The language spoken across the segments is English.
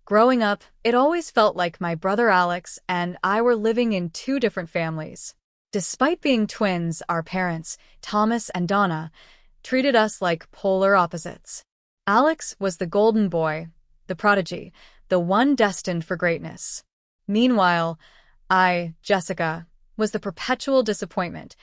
Growing up, it always felt like my brother Alex and I were living in two different families. Despite being twins, our parents, Thomas and Donna, treated us like polar opposites. Alex was the golden boy, the prodigy, the one destined for greatness. Meanwhile, I, Jessica, was the perpetual disappointment,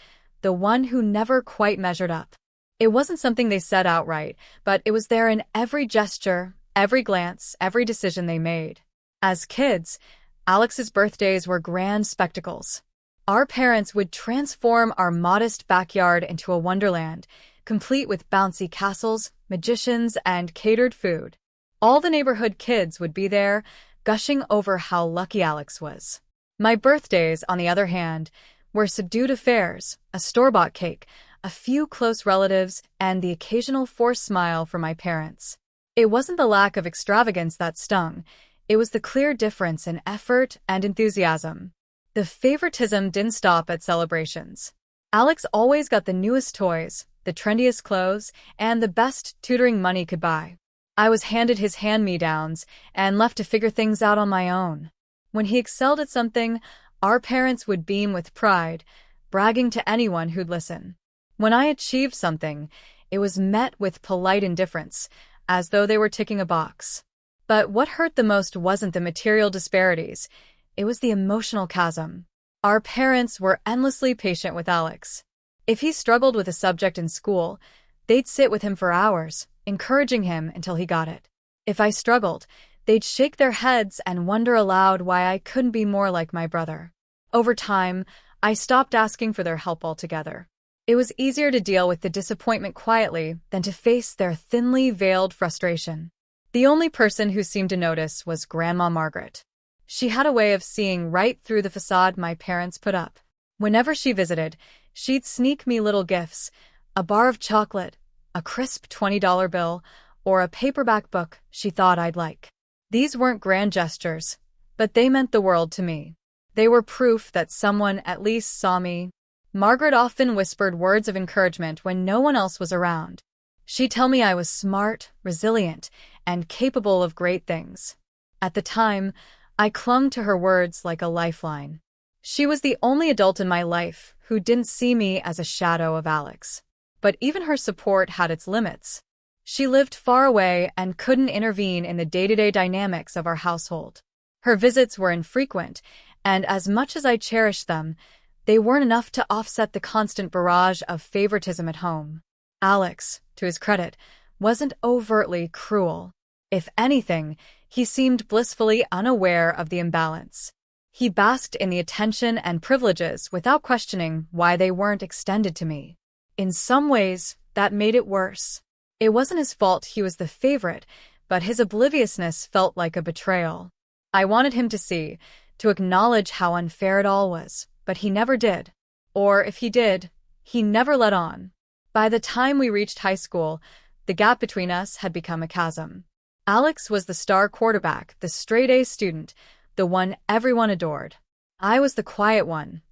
the one who never quite measured up. It wasn't something they said outright, but it was there in every gesture, every glance, every decision they made. As kids, Alex's birthdays were grand spectacles. Our parents would transform our modest backyard into a wonderland, complete with bouncy castles, magicians, and catered food. All the neighborhood kids would be there, gushing over how lucky Alex was. My birthdays, on the other hand, were subdued affairs, a store-bought cake, a few close relatives, and the occasional forced smile from my parents. It wasn't the lack of extravagance that stung, it was the clear difference in effort and enthusiasm. The favoritism didn't stop at celebrations. Alex always got the newest toys, the trendiest clothes, and the best tutoring money could buy. I was handed his hand-me-downs and left to figure things out on my own. When he excelled at something, our parents would beam with pride, bragging to anyone who'd listen. When I achieved something, it was met with polite indifference, as though they were ticking a box. But what hurt the most wasn't the material disparities, it was the emotional chasm. Our parents were endlessly patient with Alex. If he struggled with a subject in school, they'd sit with him for hours, encouraging him until he got it. If I struggled, they'd shake their heads and wonder aloud why I couldn't be more like my brother. Over time, I stopped asking for their help altogether. It was easier to deal with the disappointment quietly than to face their thinly veiled frustration. The only person who seemed to notice was Grandma Margaret. She had a way of seeing right through the facade my parents put up. Whenever she visited, she'd sneak me little gifts, a bar of chocolate, a crisp $20 bill, or a paperback book she thought I'd like. These weren't grand gestures, but they meant the world to me. They were proof that someone at least saw me. Margaret often whispered words of encouragement when no one else was around. She'd tell me I was smart, resilient, and capable of great things. At the time, I clung to her words like a lifeline. She was the only adult in my life who didn't see me as a shadow of Alex. But even her support had its limits. She lived far away and couldn't intervene in the day-to-day dynamics of our household. Her visits were infrequent, and as much as I cherished them, they weren't enough to offset the constant barrage of favoritism at home. Alex, to his credit, wasn't overtly cruel. If anything, he seemed blissfully unaware of the imbalance. He basked in the attention and privileges without questioning why they weren't extended to me. In some ways, that made it worse. It wasn't his fault he was the favorite, but his obliviousness felt like a betrayal. I wanted him to see, to acknowledge how unfair it all was, but he never did. Or if he did, he never let on. By the time we reached high school, the gap between us had become a chasm. Alex was the star quarterback, the straight-A student, the one everyone adored. I was the quiet one,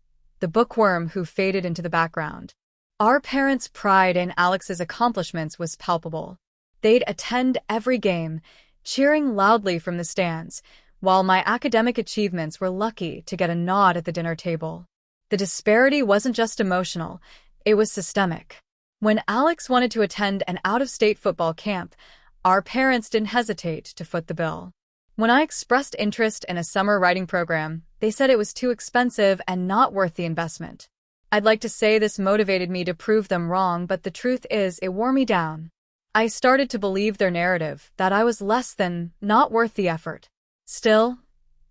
the bookworm who faded into the background. Our parents' pride in Alex's accomplishments was palpable. They'd attend every game, cheering loudly from the stands, while my academic achievements were lucky to get a nod at the dinner table. The disparity wasn't just emotional, it was systemic. When Alex wanted to attend an out-of-state football camp, our parents didn't hesitate to foot the bill. When I expressed interest in a summer writing program, they said it was too expensive and not worth the investment. I'd like to say this motivated me to prove them wrong, but the truth is it wore me down. I started to believe their narrative, that I was less than, not worth the effort. Still,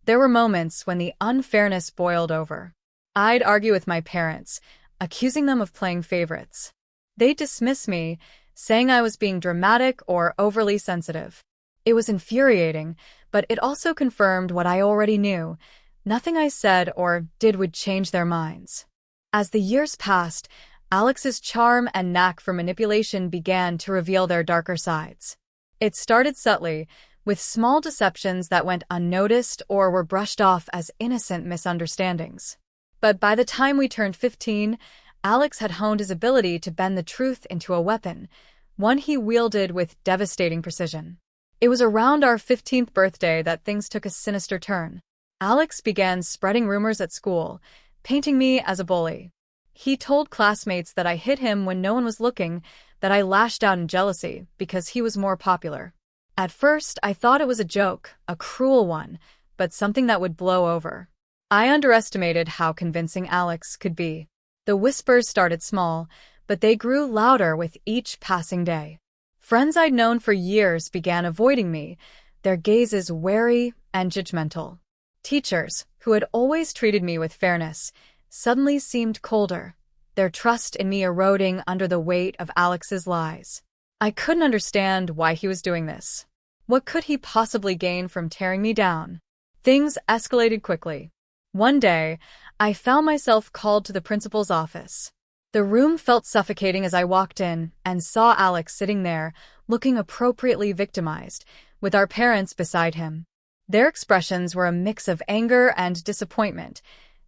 there were moments when the unfairness boiled over. I'd argue with my parents, accusing them of playing favorites. They'd dismiss me, saying I was being dramatic or overly sensitive. It was infuriating, but it also confirmed what I already knew. Nothing I said or did would change their minds. As the years passed, Alex's charm and knack for manipulation began to reveal their darker sides. It started subtly, with small deceptions that went unnoticed or were brushed off as innocent misunderstandings. But by the time we turned 15, Alex had honed his ability to bend the truth into a weapon, one he wielded with devastating precision. It was around our 15th birthday that things took a sinister turn. Alex began spreading rumors at school, painting me as a bully. He told classmates that I hit him when no one was looking, that I lashed out in jealousy because he was more popular. At first, I thought it was a joke, a cruel one, but something that would blow over. I underestimated how convincing Alex could be. The whispers started small, but they grew louder with each passing day. Friends I'd known for years began avoiding me, their gazes wary and judgmental. Teachers, who had always treated me with fairness, suddenly seemed colder, their trust in me eroding under the weight of Alex's lies. I couldn't understand why he was doing this. What could he possibly gain from tearing me down? Things escalated quickly. One day, I found myself called to the principal's office. The room felt suffocating as I walked in and saw Alex sitting there, looking appropriately victimized, with our parents beside him. Their expressions were a mix of anger and disappointment,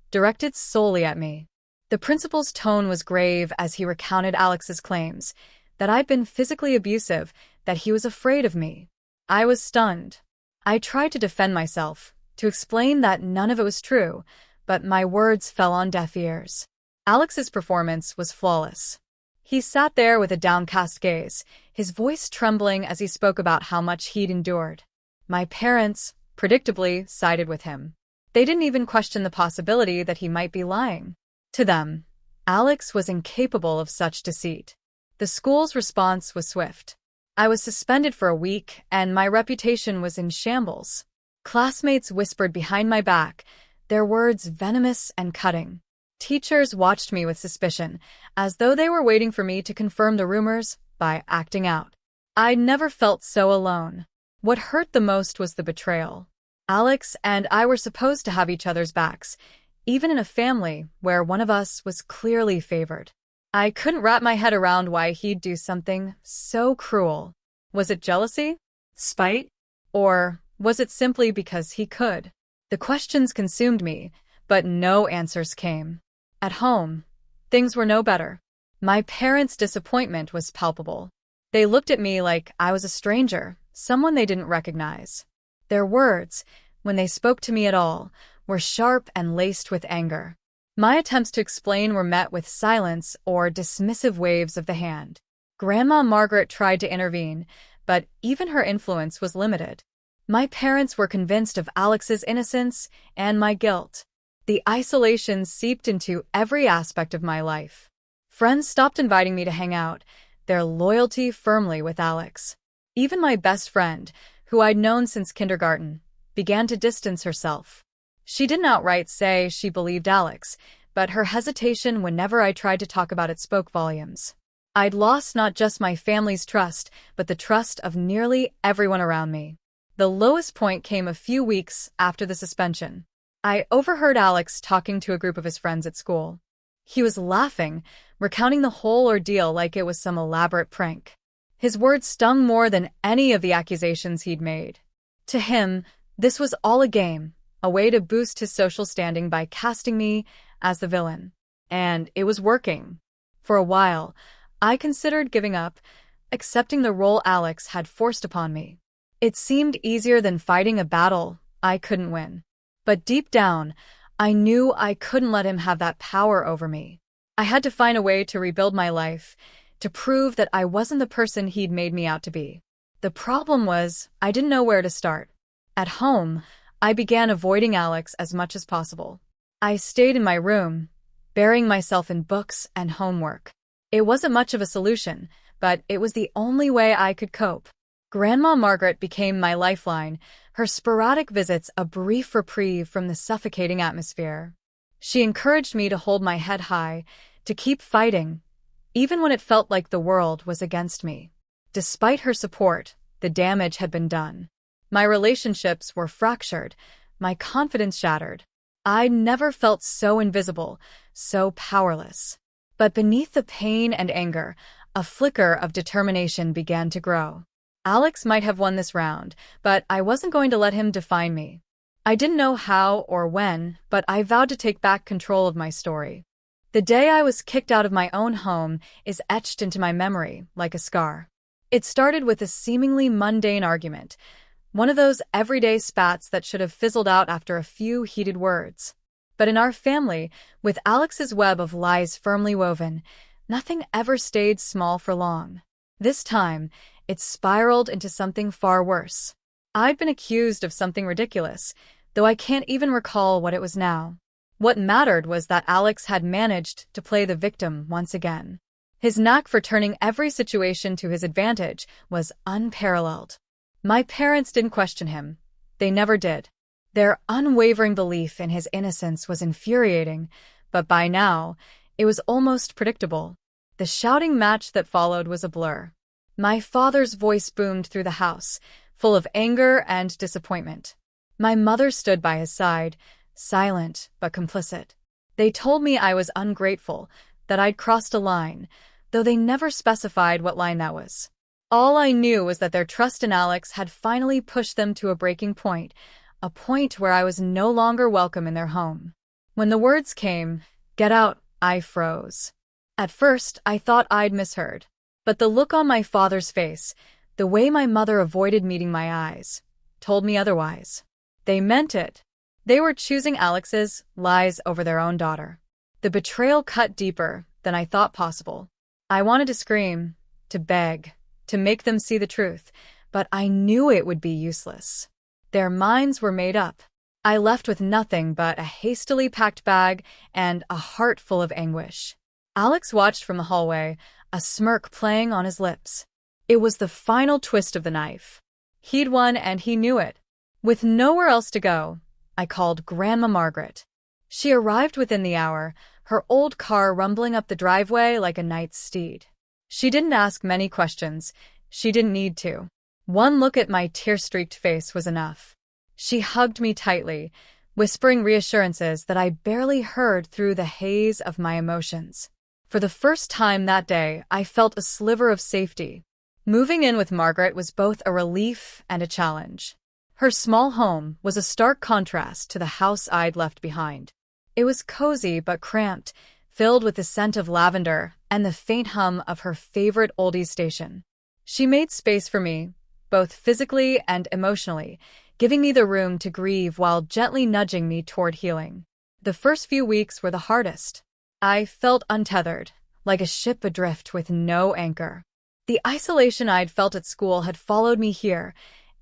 directed solely at me. The principal's tone was grave as he recounted Alex's claims, that I'd been physically abusive, that he was afraid of me. I was stunned. I tried to defend myself, to explain that none of it was true, but my words fell on deaf ears. Alex's performance was flawless. He sat there with a downcast gaze, his voice trembling as he spoke about how much he'd endured. My parents, predictably, sided with him. They didn't even question the possibility that he might be lying. To them, Alex was incapable of such deceit. The school's response was swift. I was suspended for a week, and my reputation was in shambles. Classmates whispered behind my back, their words venomous and cutting. Teachers watched me with suspicion, as though they were waiting for me to confirm the rumors by acting out. I'd never felt so alone. What hurt the most was the betrayal. Alex and I were supposed to have each other's backs, even in a family where one of us was clearly favored. I couldn't wrap my head around why he'd do something so cruel. Was it jealousy? Spite? Or was it simply because he could? The questions consumed me, but no answers came. At home, things were no better. My parents' disappointment was palpable. They looked at me like I was a stranger, someone they didn't recognize. Their words, when they spoke to me at all, were sharp and laced with anger. My attempts to explain were met with silence or dismissive waves of the hand. Grandma Margaret tried to intervene, but even her influence was limited. My parents were convinced of Alex's innocence and my guilt. The isolation seeped into every aspect of my life. Friends stopped inviting me to hang out, their loyalty firmly with Alex. Even my best friend, who I'd known since kindergarten, began to distance herself. She didn't outright say she believed Alex, but her hesitation whenever I tried to talk about it spoke volumes. I'd lost not just my family's trust, but the trust of nearly everyone around me. The lowest point came a few weeks after the suspension. I overheard Alex talking to a group of his friends at school. He was laughing, recounting the whole ordeal like it was some elaborate prank. His words stung more than any of the accusations he'd made. To him, this was all a game, a way to boost his social standing by casting me as the villain. And it was working. For a while, I considered giving up, accepting the role Alex had forced upon me. It seemed easier than fighting a battle I couldn't win. But deep down, I knew I couldn't let him have that power over me. I had to find a way to rebuild my life, to prove that I wasn't the person he'd made me out to be. The problem was, I didn't know where to start. At home, I began avoiding Alex as much as possible. I stayed in my room, burying myself in books and homework. It wasn't much of a solution, but it was the only way I could cope. Grandma Margaret became my lifeline, her sporadic visits a brief reprieve from the suffocating atmosphere. She encouraged me to hold my head high, to keep fighting, even when it felt like the world was against me. Despite her support, the damage had been done. My relationships were fractured, my confidence shattered. I'd never felt so invisible, so powerless. But beneath the pain and anger, a flicker of determination began to grow. Alex might have won this round, but I wasn't going to let him define me. I didn't know how or when, but I vowed to take back control of my story. The day I was kicked out of my own home is etched into my memory like a scar. It started with a seemingly mundane argument, one of those everyday spats that should have fizzled out after a few heated words. But in our family, with Alex's web of lies firmly woven, nothing ever stayed small for long. This time, it spiraled into something far worse. I'd been accused of something ridiculous, though I can't even recall what it was now. What mattered was that Alex had managed to play the victim once again. His knack for turning every situation to his advantage was unparalleled. My parents didn't question him. They never did. Their unwavering belief in his innocence was infuriating, but by now, it was almost predictable. The shouting match that followed was a blur. My father's voice boomed through the house, full of anger and disappointment. My mother stood by his side, silent but complicit. They told me I was ungrateful, that I'd crossed a line, though they never specified what line that was. All I knew was that their trust in Alex had finally pushed them to a breaking point, a point where I was no longer welcome in their home. When the words came, "Get out," I froze. At first, I thought I'd misheard. But the look on my father's face, the way my mother avoided meeting my eyes, told me otherwise. They meant it. They were choosing Alex's lies over their own daughter. The betrayal cut deeper than I thought possible. I wanted to scream, to beg, to make them see the truth, but I knew it would be useless. Their minds were made up. I left with nothing but a hastily packed bag and a heart full of anguish. Alex watched from the hallway, a smirk playing on his lips. It was the final twist of the knife. He'd won and he knew it. With nowhere else to go, I called Grandma Margaret. She arrived within the hour, her old car rumbling up the driveway like a knight's steed. She didn't ask many questions. She didn't need to. One look at my tear-streaked face was enough. She hugged me tightly, whispering reassurances that I barely heard through the haze of my emotions. For the first time that day, I felt a sliver of safety. Moving in with Margaret was both a relief and a challenge. Her small home was a stark contrast to the house I'd left behind. It was cozy but cramped, filled with the scent of lavender and the faint hum of her favorite oldies station. She made space for me, both physically and emotionally, giving me the room to grieve while gently nudging me toward healing. The first few weeks were the hardest. I felt untethered, like a ship adrift with no anchor. The isolation I'd felt at school had followed me here,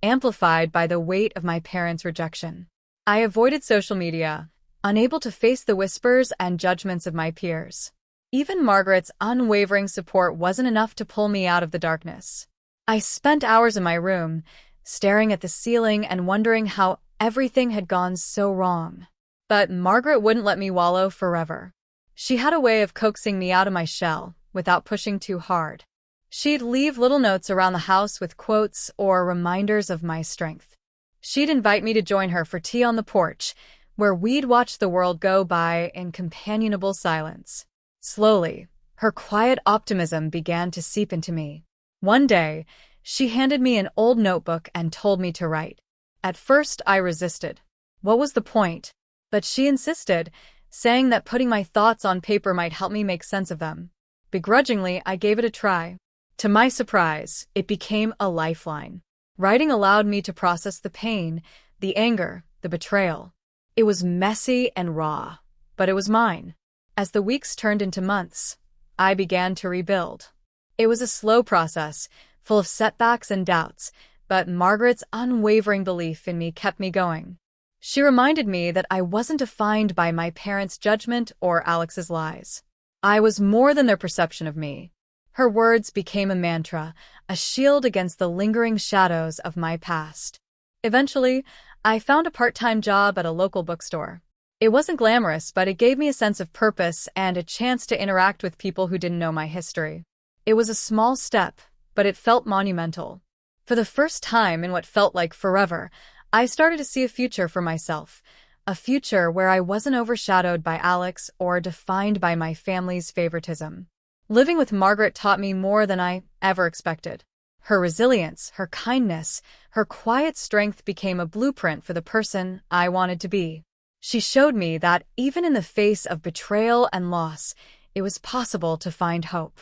amplified by the weight of my parents' rejection. I avoided social media, unable to face the whispers and judgments of my peers. Even Margaret's unwavering support wasn't enough to pull me out of the darkness. I spent hours in my room, staring at the ceiling and wondering how everything had gone so wrong. But Margaret wouldn't let me wallow forever. She had a way of coaxing me out of my shell without pushing too hard. She'd leave little notes around the house with quotes or reminders of my strength. She'd invite me to join her for tea on the porch, where we'd watch the world go by in companionable silence. Slowly, her quiet optimism began to seep into me. One day, she handed me an old notebook and told me to write. At first, I resisted. What was the point? But she insisted, saying that putting my thoughts on paper might help me make sense of them. Begrudgingly, I gave it a try. To my surprise, it became a lifeline. Writing allowed me to process the pain, the anger, the betrayal. It was messy and raw, but it was mine. As the weeks turned into months, I began to rebuild. It was a slow process, full of setbacks and doubts, but Margaret's unwavering belief in me kept me going. She reminded me that I wasn't defined by my parents' judgment or Alex's lies. I was more than their perception of me. Her words became a mantra, a shield against the lingering shadows of my past. Eventually, I found a part-time job at a local bookstore. It wasn't glamorous, but it gave me a sense of purpose and a chance to interact with people who didn't know my history. It was a small step, but it felt monumental. For the first time in what felt like forever, I started to see a future for myself, a future where I wasn't overshadowed by Alex or defined by my family's favoritism. Living with Margaret taught me more than I ever expected. Her resilience, her kindness, her quiet strength became a blueprint for the person I wanted to be. She showed me that even in the face of betrayal and loss, it was possible to find hope.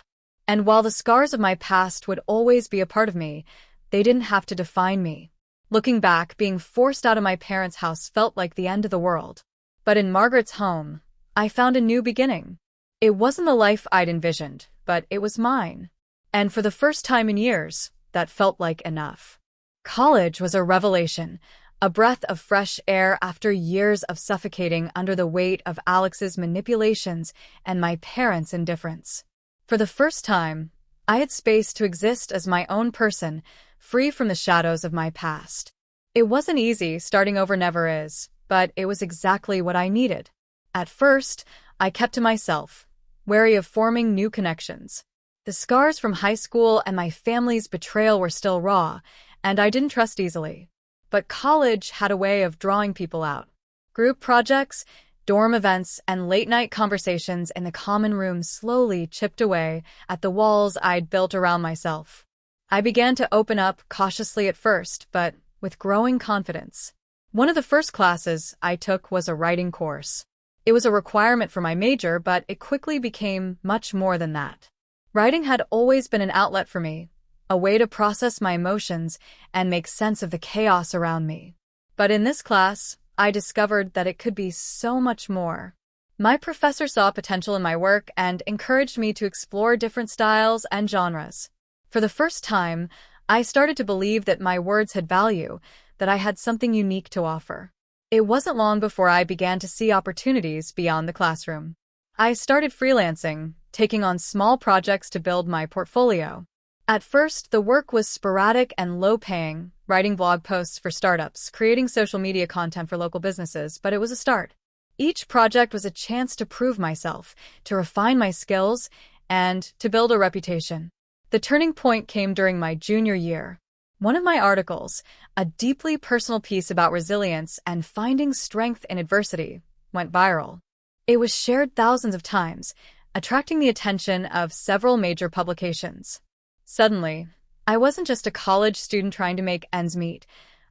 And while the scars of my past would always be a part of me, they didn't have to define me. Looking back, being forced out of my parents' house felt like the end of the world. But in Margaret's home, I found a new beginning. It wasn't the life I'd envisioned, but it was mine. And for the first time in years, that felt like enough. College was a revelation, a breath of fresh air after years of suffocating under the weight of Alex's manipulations and my parents' indifference. For the first time, I had space to exist as my own person, free from the shadows of my past. It wasn't easy, starting over never is, but it was exactly what I needed. At first, I kept to myself, wary of forming new connections. The scars from high school and my family's betrayal were still raw, and I didn't trust easily. But college had a way of drawing people out. Group projects, dorm events, and late-night conversations in the common room slowly chipped away at the walls I'd built around myself. I began to open up cautiously at first, but with growing confidence. One of the first classes I took was a writing course. It was a requirement for my major, but it quickly became much more than that. Writing had always been an outlet for me, a way to process my emotions and make sense of the chaos around me. But in this class, I discovered that it could be so much more. My professor saw potential in my work and encouraged me to explore different styles and genres. For the first time, I started to believe that my words had value, that I had something unique to offer. It wasn't long before I began to see opportunities beyond the classroom. I started freelancing, taking on small projects to build my portfolio. At first, the work was sporadic and low-paying, writing blog posts for startups, creating social media content for local businesses, but it was a start. Each project was a chance to prove myself, to refine my skills, and to build a reputation. The turning point came during my junior year. One of my articles, a deeply personal piece about resilience and finding strength in adversity, went viral. It was shared thousands of times, attracting the attention of several major publications. Suddenly, I wasn't just a college student trying to make ends meet.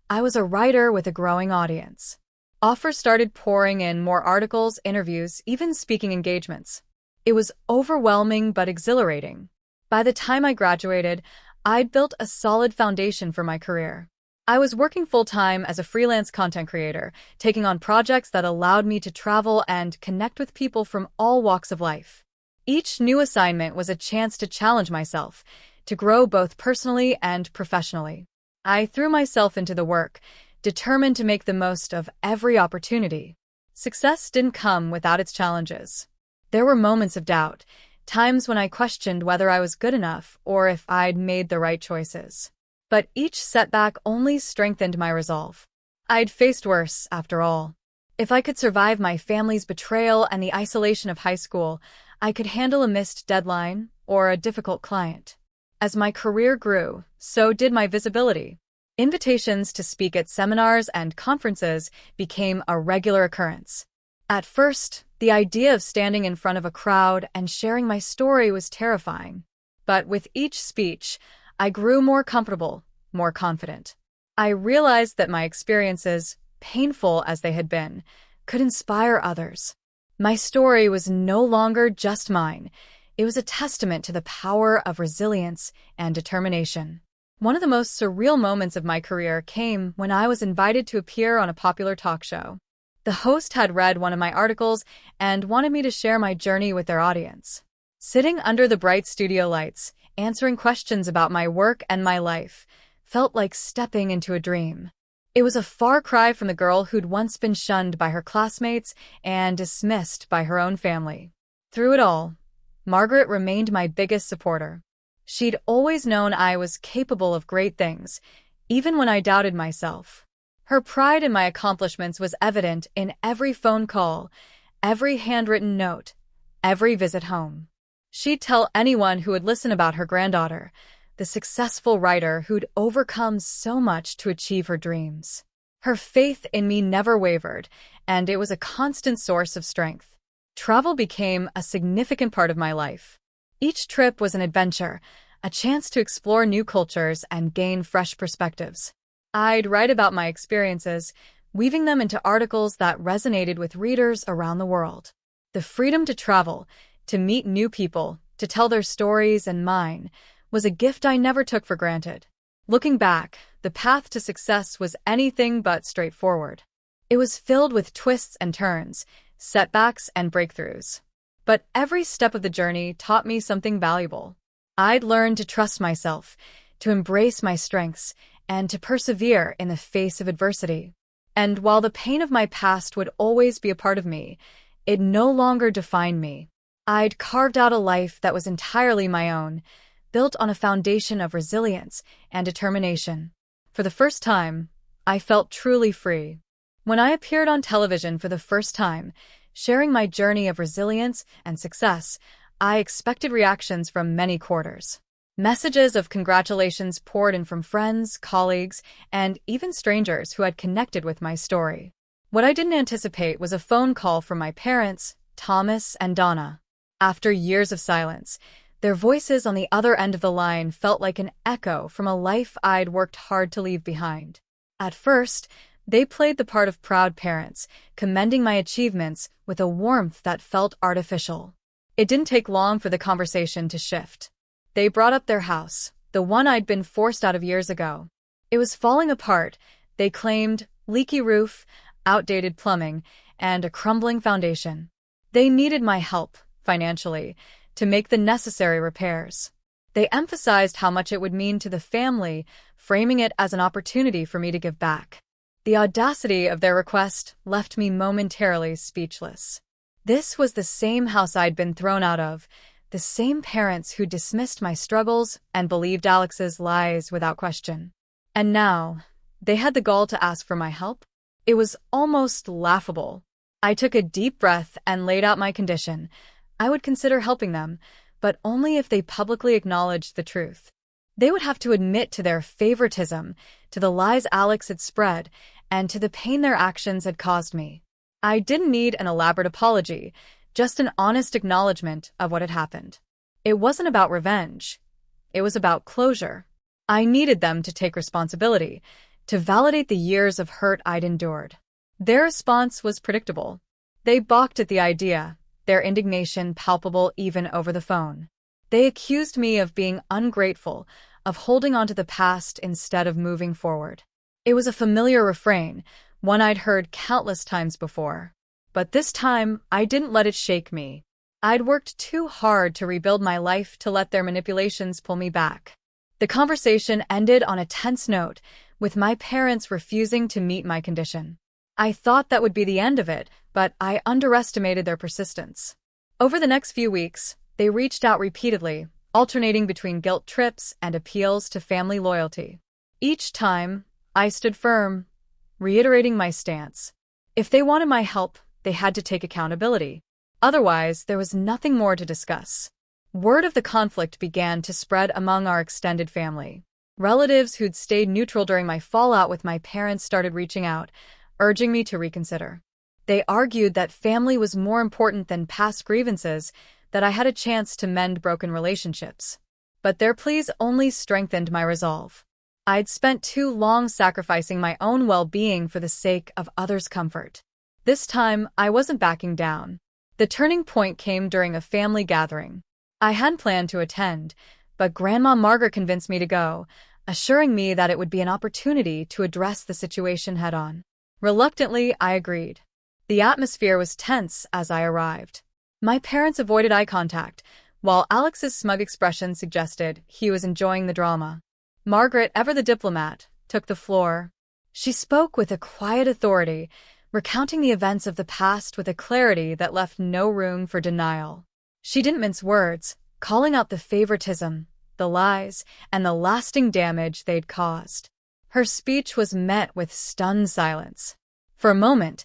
I was a writer with a growing audience. Offers started pouring in, more articles, interviews, even speaking engagements. It was overwhelming but exhilarating. By the time I graduated, I'd built a solid foundation for my career. I was working full-time as a freelance content creator, taking on projects that allowed me to travel and connect with people from all walks of life. Each new assignment was a chance to challenge myself, to grow both personally and professionally. I threw myself into the work, determined to make the most of every opportunity. Success didn't come without its challenges. There were moments of doubt, times when I questioned whether I was good enough or if I'd made the right choices. But each setback only strengthened my resolve. I'd faced worse, after all. If I could survive my family's betrayal and the isolation of high school, I could handle a missed deadline or a difficult client. As my career grew, so did my visibility. Invitations to speak at seminars and conferences became a regular occurrence. At first, the idea of standing in front of a crowd and sharing my story was terrifying. But with each speech, I grew more comfortable, more confident. I realized that my experiences, painful as they had been, could inspire others. My story was no longer just mine. It was a testament to the power of resilience and determination. One of the most surreal moments of my career came when I was invited to appear on a popular talk show. The host had read one of my articles and wanted me to share my journey with their audience. Sitting under the bright studio lights, answering questions about my work and my life, felt like stepping into a dream. It was a far cry from the girl who'd once been shunned by her classmates and dismissed by her own family. Through it all, Margaret remained my biggest supporter. She'd always known I was capable of great things, even when I doubted myself. Her pride in my accomplishments was evident in every phone call, every handwritten note, every visit home. She'd tell anyone who would listen about her granddaughter, the successful writer who'd overcome so much to achieve her dreams. Her faith in me never wavered, and it was a constant source of strength. Travel became a significant part of my life. Each trip was an adventure, a chance to explore new cultures and gain fresh perspectives. I'd write about my experiences, weaving them into articles that resonated with readers around the world. The freedom to travel, to meet new people, to tell their stories and mine, was a gift I never took for granted. Looking back, the path to success was anything but straightforward. It was filled with twists and turns, setbacks and breakthroughs. But every step of the journey taught me something valuable. I'd learned to trust myself, to embrace my strengths, and to persevere in the face of adversity. And while the pain of my past would always be a part of me, it no longer defined me. I'd carved out a life that was entirely my own, built on a foundation of resilience and determination. For the first time, I felt truly free. When I appeared on television for the first time, sharing my journey of resilience and success, I expected reactions from many quarters. Messages of congratulations poured in from friends, colleagues, and even strangers who had connected with my story. What I didn't anticipate was a phone call from my parents, Thomas and Donna. After years of silence, their voices on the other end of the line felt like an echo from a life I'd worked hard to leave behind. At first, they played the part of proud parents, commending my achievements with a warmth that felt artificial. It didn't take long for the conversation to shift. They brought up their house, the one I'd been forced out of years ago. It was falling apart, they claimed, leaky roof, outdated plumbing, and a crumbling foundation. They needed my help, financially, to make the necessary repairs. They emphasized how much it would mean to the family, framing it as an opportunity for me to give back. The audacity of their request left me momentarily speechless. This was the same house I'd been thrown out of, the same parents who dismissed my struggles and believed Alex's lies without question. And now, they had the gall to ask for my help? It was almost laughable. I took a deep breath and laid out my condition. I would consider helping them, but only if they publicly acknowledged the truth. They would have to admit to their favoritism, to the lies Alex had spread, and to the pain their actions had caused me. I didn't need an elaborate apology, just an honest acknowledgement of what had happened. It wasn't about revenge. It was about closure. I needed them to take responsibility, to validate the years of hurt I'd endured. Their response was predictable. They balked at the idea, their indignation palpable even over the phone. They accused me of being ungrateful, of holding on to the past instead of moving forward. It was a familiar refrain, one I'd heard countless times before. But this time, I didn't let it shake me. I'd worked too hard to rebuild my life to let their manipulations pull me back. The conversation ended on a tense note, with my parents refusing to meet my condition. I thought that would be the end of it, but I underestimated their persistence. Over the next few weeks, they reached out repeatedly, alternating between guilt trips and appeals to family loyalty. Each time, I stood firm, reiterating my stance. If they wanted my help, they had to take accountability. Otherwise, there was nothing more to discuss. Word of the conflict began to spread among our extended family. Relatives who'd stayed neutral during my fallout with my parents started reaching out, urging me to reconsider. They argued that family was more important than past grievances, that I had a chance to mend broken relationships. But their pleas only strengthened my resolve. I'd spent too long sacrificing my own well-being for the sake of others' comfort. This time, I wasn't backing down. The turning point came during a family gathering. I hadn't planned to attend, but Grandma Margaret convinced me to go, assuring me that it would be an opportunity to address the situation head-on. Reluctantly, I agreed. The atmosphere was tense as I arrived. My parents avoided eye contact, while Alex's smug expression suggested he was enjoying the drama. Margaret, ever the diplomat, took the floor. She spoke with a quiet authority, recounting the events of the past with a clarity that left no room for denial. She didn't mince words, calling out the favoritism, the lies, and the lasting damage they'd caused. Her speech was met with stunned silence. For a moment,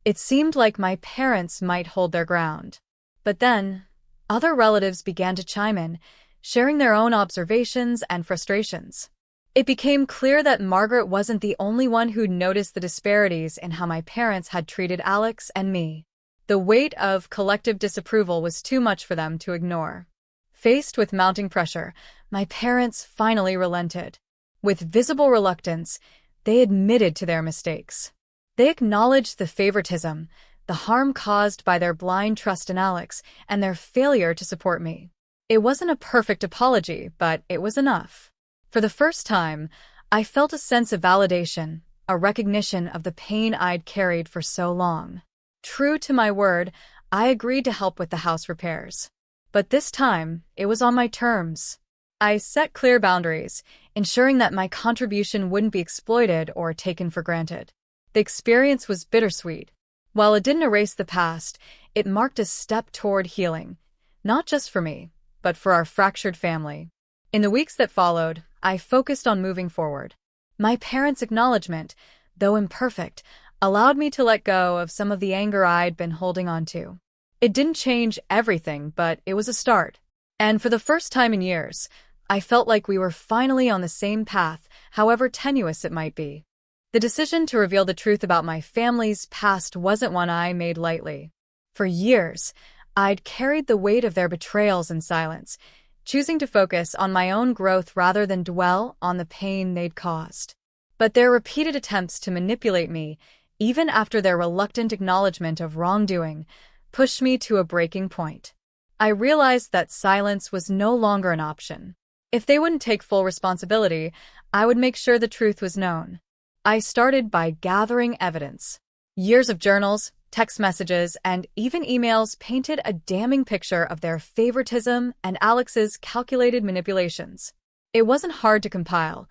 it seemed like my parents might hold their ground. But then, other relatives began to chime in, sharing their own observations and frustrations. It became clear that Margaret wasn't the only one who'd noticed the disparities in how my parents had treated Alex and me. The weight of collective disapproval was too much for them to ignore. Faced with mounting pressure, my parents finally relented. With visible reluctance, they admitted to their mistakes. They acknowledged the favoritism, the harm caused by their blind trust in Alex, and their failure to support me. It wasn't a perfect apology, but it was enough. For the first time, I felt a sense of validation, a recognition of the pain I'd carried for so long. True to my word, I agreed to help with the house repairs. But this time, it was on my terms. I set clear boundaries, ensuring that my contribution wouldn't be exploited or taken for granted. The experience was bittersweet. While it didn't erase the past, it marked a step toward healing, not just for me, but for our fractured family. In the weeks that followed, I focused on moving forward. My parents' acknowledgement, though imperfect, allowed me to let go of some of the anger I'd been holding on to. It didn't change everything, but it was a start. And for the first time in years, I felt like we were finally on the same path, however tenuous it might be. The decision to reveal the truth about my family's past wasn't one I made lightly. For years, I'd carried the weight of their betrayals in silence, choosing to focus on my own growth rather than dwell on the pain they'd caused. But their repeated attempts to manipulate me, even after their reluctant acknowledgement of wrongdoing, pushed me to a breaking point. I realized that silence was no longer an option. If they wouldn't take full responsibility, I would make sure the truth was known. I started by gathering evidence. Years of journals, text messages, and even emails painted a damning picture of their favoritism and Alex's calculated manipulations. It wasn't hard to compile.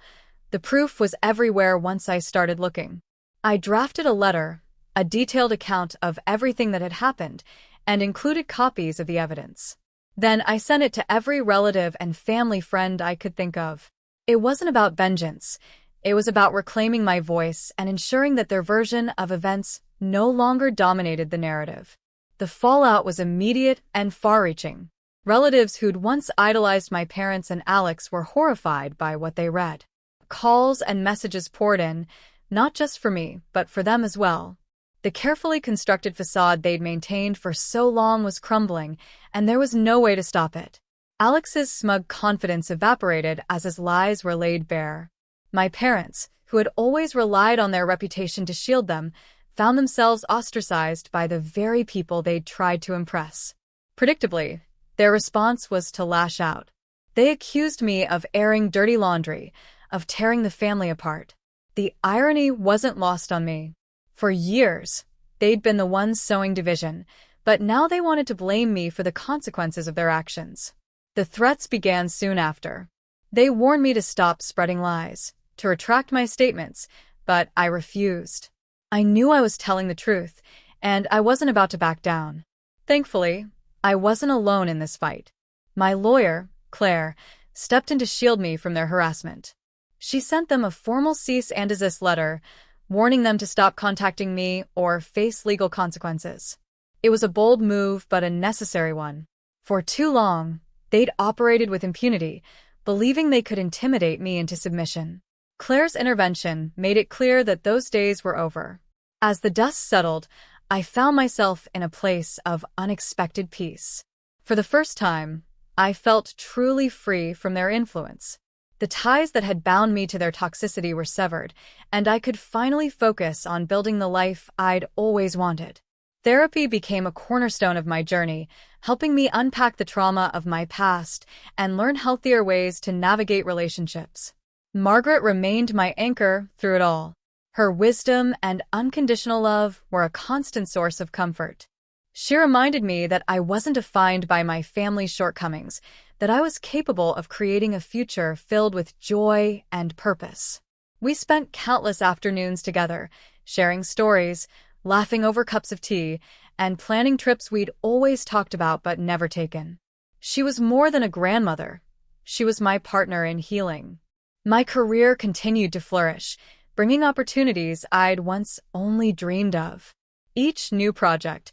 The proof was everywhere once I started looking. I drafted a letter, a detailed account of everything that had happened, and included copies of the evidence. Then I sent it to every relative and family friend I could think of. It wasn't about vengeance. It was about reclaiming my voice and ensuring that their version of events no longer dominated the narrative. The fallout was immediate and far-reaching. Relatives who'd once idolized my parents and Alex were horrified by what they read. Calls and messages poured in, not just for me, but for them as well. The carefully constructed facade they'd maintained for so long was crumbling, and there was no way to stop it. Alex's smug confidence evaporated as his lies were laid bare. My parents, who had always relied on their reputation to shield them, found themselves ostracized by the very people they'd tried to impress. Predictably, their response was to lash out. They accused me of airing dirty laundry, of tearing the family apart. The irony wasn't lost on me. For years, they'd been the ones sowing division, but now they wanted to blame me for the consequences of their actions. The threats began soon after. They warned me to stop spreading lies, to retract my statements, but I refused. I knew I was telling the truth, and I wasn't about to back down. Thankfully, I wasn't alone in this fight. My lawyer, Claire, stepped in to shield me from their harassment. She sent them a formal cease and desist letter, warning them to stop contacting me or face legal consequences. It was a bold move, but a necessary one. For too long, they'd operated with impunity, believing they could intimidate me into submission. Claire's intervention made it clear that those days were over. As the dust settled, I found myself in a place of unexpected peace. For the first time, I felt truly free from their influence. The ties that had bound me to their toxicity were severed, and I could finally focus on building the life I'd always wanted. Therapy became a cornerstone of my journey, helping me unpack the trauma of my past and learn healthier ways to navigate relationships. Margaret remained my anchor through it all. Her wisdom and unconditional love were a constant source of comfort. She reminded me that I wasn't defined by my family's shortcomings, that I was capable of creating a future filled with joy and purpose. We spent countless afternoons together, sharing stories, laughing over cups of tea, and planning trips we'd always talked about but never taken. She was more than a grandmother. She was my partner in healing. My career continued to flourish, bringing opportunities I'd once only dreamed of. Each new project,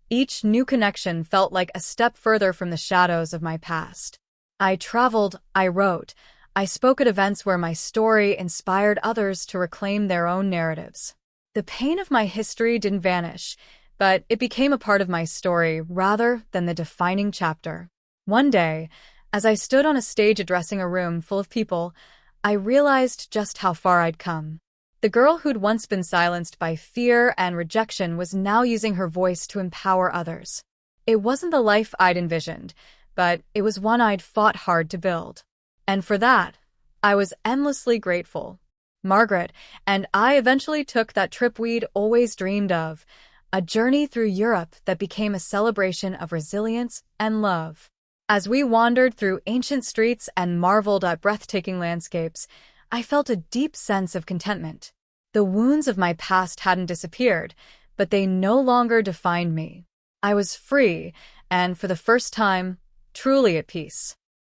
each new connection felt like a step further from the shadows of my past. I traveled, I wrote, I spoke at events where my story inspired others to reclaim their own narratives. The pain of my history didn't vanish, but it became a part of my story rather than the defining chapter. One day, as I stood on a stage addressing a room full of people, I realized just how far I'd come. The girl who'd once been silenced by fear and rejection was now using her voice to empower others. It wasn't the life I'd envisioned, but it was one I'd fought hard to build. And for that, I was endlessly grateful. Margaret and I eventually took that trip we'd always dreamed of, a journey through Europe that became a celebration of resilience and love. As we wandered through ancient streets and marveled at breathtaking landscapes, I felt a deep sense of contentment. The wounds of my past hadn't disappeared, but they no longer defined me. I was free, and for the first time, truly at peace.